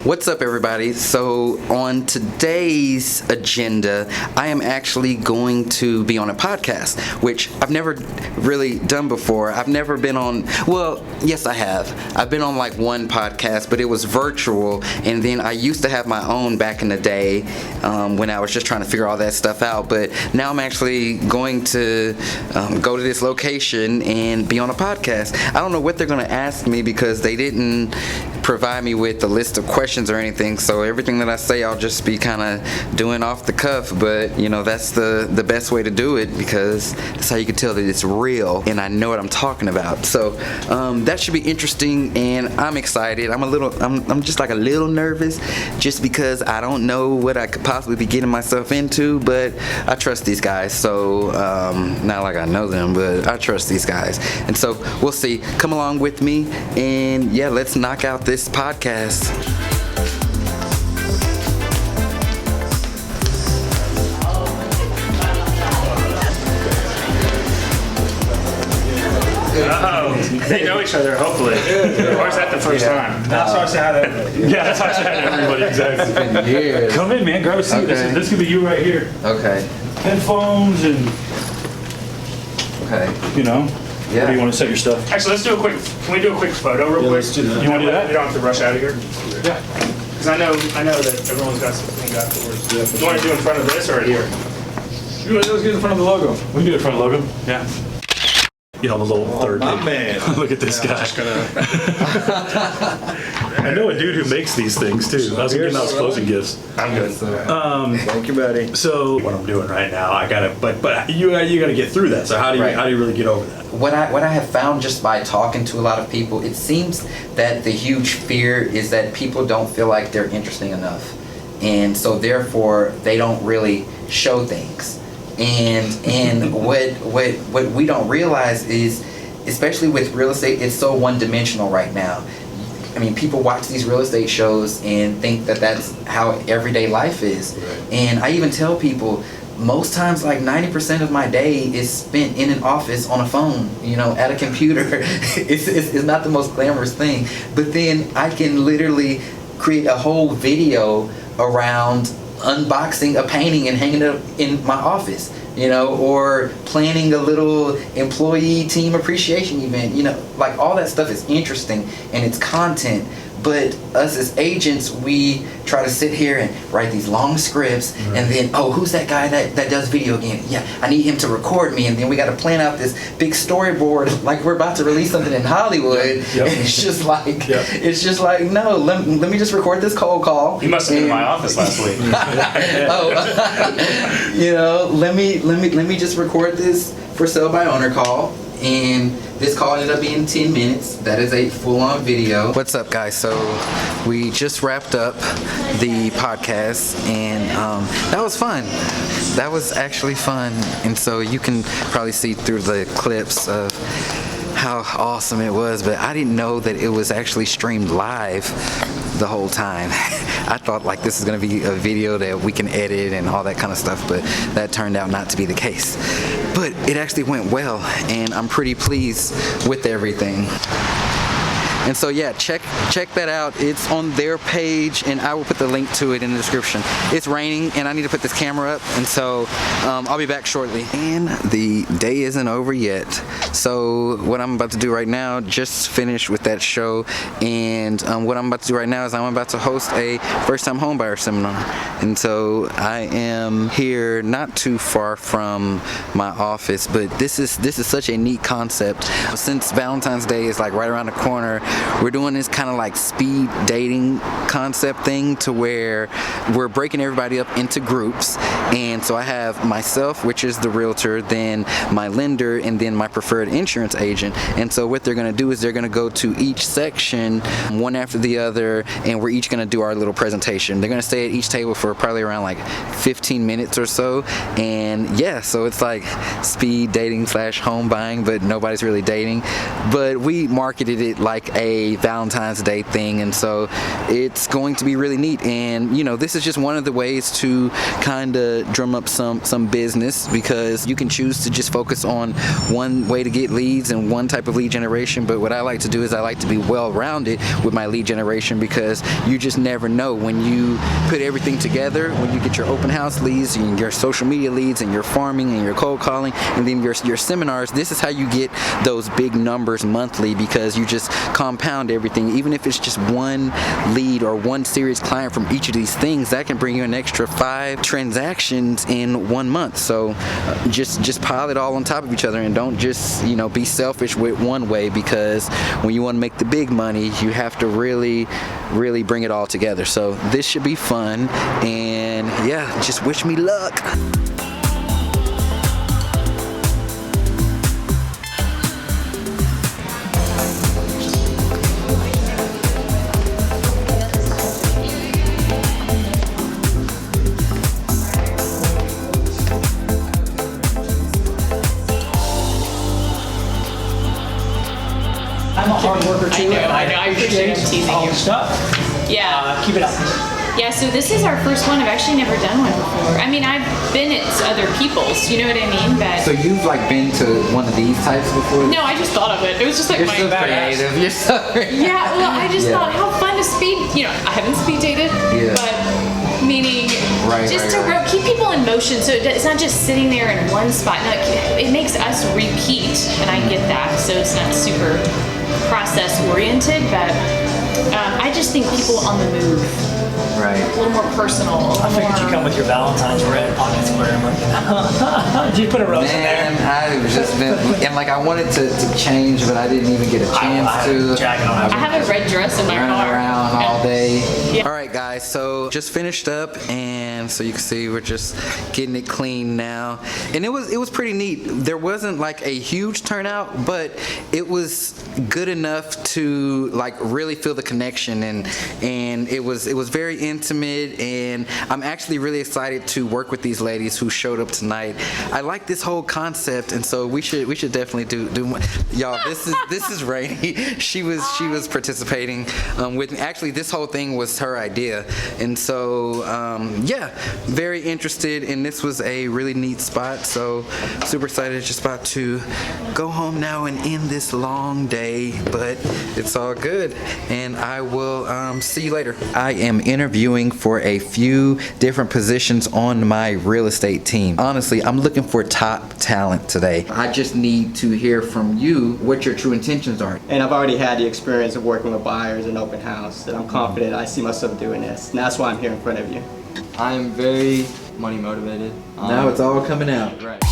What's up, everybody? So on today's agenda, I am actually going to be on a podcast, which I've never really done before. I've never been on, well, yes I have. I've been on like one podcast, but it was virtual, and then I used to have my own back in the day when I was just trying to figure all that stuff out, but now I'm actually going to go to this location and be on a podcast. I don't know what they're going to ask me because they didn't provide me with a list of questions or anything, so everything that I say I'll just be kind of doing off the cuff, but you know, that's the best way to do it because that's how you can tell that it's real and I know what I'm talking about. So that should be interesting, and I'm excited. I'm just like a little nervous just because I don't know what I could possibly be getting myself into, but I trust these guys. So not like I know them, but I trust these guys, and so we'll see. Come along with me, and yeah, let's knock out this podcast. They know each other, hopefully. Or is that the first time? That's how I say hi to everybody. Yeah, that's how I say hi to everybody, exactly. It's been years. Come in, man. Grab a seat. Okay. This could be you right here. Okay. Headphones and, Okay. you know. Yeah. Where do you want to set your stuff? Actually, can we do a quick photo real quick? Let's do that. You want to do that? We don't have to rush out of here? Yeah. Because I know that everyone's got something afterwards. You want to do in front of this or here? Let's get in front of the logo. We can do it in front of the logo. Yeah. You know, the little third. My man. Look at this guy. I know a dude who makes these things too. I was giving out closing gifts. I'm good. Thank you, buddy. So what I'm doing right now, I gotta, but you gotta get through that. So how do you really get over that? What I have found just by talking to a lot of people, it seems that the huge fear is that people don't feel like they're interesting enough, and so therefore they don't really show things. And what we don't realize is, especially with real estate, it's so one-dimensional right now. I mean, people watch these real estate shows and think that that's how everyday life is. Right. And I even tell people, most times like 90% of my day is spent in an office on a phone, you know, at a computer. it's not the most glamorous thing. But then I can literally create a whole video around unboxing a painting and hanging it up in my office, you know, or planning a little employee team appreciation event, you know, like all that stuff is interesting and it's content. But us as agents, we try to sit here and write these long scripts, and then, oh, who's that guy that does video again? Yeah, I need him to record me, and then we got to plan out this big storyboard like we're about to release something in Hollywood. Yep. And it's just like, no, let me just record this cold call. You must have been in my office last week. You know, let me just record this for sale by owner call. And this call ended up being 10 minutes. That is a full-on video. What's up, guys? So we just wrapped up the podcast, and that was fun. That was actually fun. And so you can probably see through the clips of how awesome it was, but I didn't know that it was actually streamed live the whole time. I thought like this is going to be a video that we can edit and all that kind of stuff, but that turned out not to be the case. But it actually went well, and I'm pretty pleased with everything. And so yeah, check that out. It's on their page, and I will put the link to it in the description. It's raining, and I need to put this camera up, and so I'll be back shortly. And the day isn't over yet. So what I'm about to do right now, just finished with that show, and what I'm about to do right now is I'm about to host a first-time homebuyer seminar. And so I am here not too far from my office, but this is such a neat concept. Since Valentine's Day is like right around the corner, we're doing this kind of like speed dating concept thing to where we're breaking everybody up into groups. And so I have myself, which is the realtor, then my lender, and then my preferred insurance agent. And so what they're going to do is they're going to go to each section one after the other, and we're each going to do our little presentation. They're going to stay at each table for probably around like 15 minutes or so. And yeah, so it's like speed dating / home buying, but nobody's really dating. But we marketed it like a a Valentine's Day thing, and so it's going to be really neat. And you know, this is just one of the ways to kind of drum up some business, because you can choose to just focus on one way to get leads and one type of lead generation. But what I like to do is I like to be well-rounded with my lead generation, because you just never know when you put everything together, when you get your open house leads and your social media leads and your farming and your cold calling and then your seminars. This is how you get those big numbers monthly, because you just compound everything. Even if it's just one lead or one serious client from each of these things, that can bring you an extra 5 transactions in 1 month. So just pile it all on top of each other, and don't just, you know, be selfish with one way, because when you want to make the big money, you have to really bring it all together. So this should be fun, and yeah, just wish me luck. I'm a hard worker too. I know. I appreciate him teasing all you. the stuff. Yeah. Keep it up. Yeah, so this is our first one. I've actually never done one before. I mean, I've been at other people's, you know what I mean? But So you've like been to one of these types before? no, I just thought of it. It was just like You're my so creative. You're so creative. Yeah, well, I just Yeah. thought how fun to speed. You know, I haven't speed dated, Yeah. but meaning Right, just right, to right. keep people in motion, so it's not just sitting there in one spot. No, it makes us repeat, and I get that. So it's not super process oriented, but I just think people on the move, Right. a little more personal. I figured you come with your Valentine's red pocket square. I'm like, did you put a rose in there? Man, I've just been, and like I wanted to change, but I didn't even get a chance to. Jacket on. I have a red dress in my Running car. around all day. Yeah. All right, guys. So just finished up, and so you can see we're just getting it clean now, and it was pretty neat. There wasn't like a huge turnout, but it was good enough to like really feel the connection, and it was very intimate, and I'm actually really excited to work with these ladies who showed up tonight. I like this whole concept, and so we should definitely do more. Y'all, this is Rainey. She was participating with me. Actually, this whole thing was her idea, and so yeah, very interested, and this was a really neat spot. So super excited. Just about to go home now and end this long day, but it's all good, and I will see you later. I am interviewing for a few different positions on my real estate team. Honestly, I'm looking for top talent today. I just need to hear from you what your true intentions are. And I've already had the experience of working with buyers in open house, and I'm confident I see myself doing this. And that's why I'm here in front of you. I'm very money motivated. Now it's all coming out. Right.